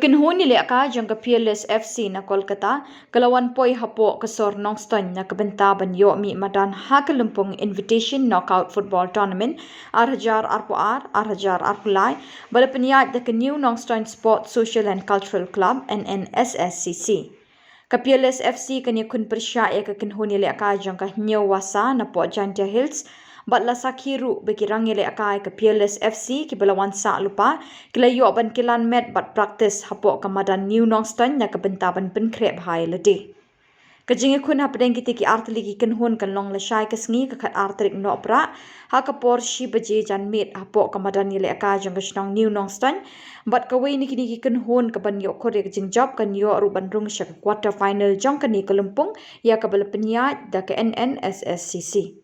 kynhun ïalehkai jong Peerless FC na Kolkata, kalawan poi hapoh kesor Nongstoiñ na bynta banyo mi madan lympung invitation knockout football tournament arhajar arpoar arhajar arpulai bala pynïaid da new Nongstoiñ Sport Social and Cultural Club NNSSCC. Peerless FC Ïakhun Pyrshah kynhun ïalehkai jong new wasa napoh Jaintia Hills batla sakhi ru bagi Rangïalehkai Peerless FC ki balawan sa lupa kila yo ban kilan met bat practice hapoh madan new Nongstoiñ na bynta ban Pynkhreh bhai lade. Jingïakhun hapdeng kiti ki tylli ki kynhun long lashai sngi ka Tarik no pra hapoh shi baje jan met hapoh madan ïalehkai jong Shillong new Nongstoiñ bat kawai ni kini ki kynhun ban yo khore jingjob kan yo ru ban rung shak quarter final jong kani lympung ya ka bala pynïaid da ka NNSSCC.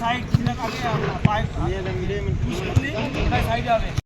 Side, side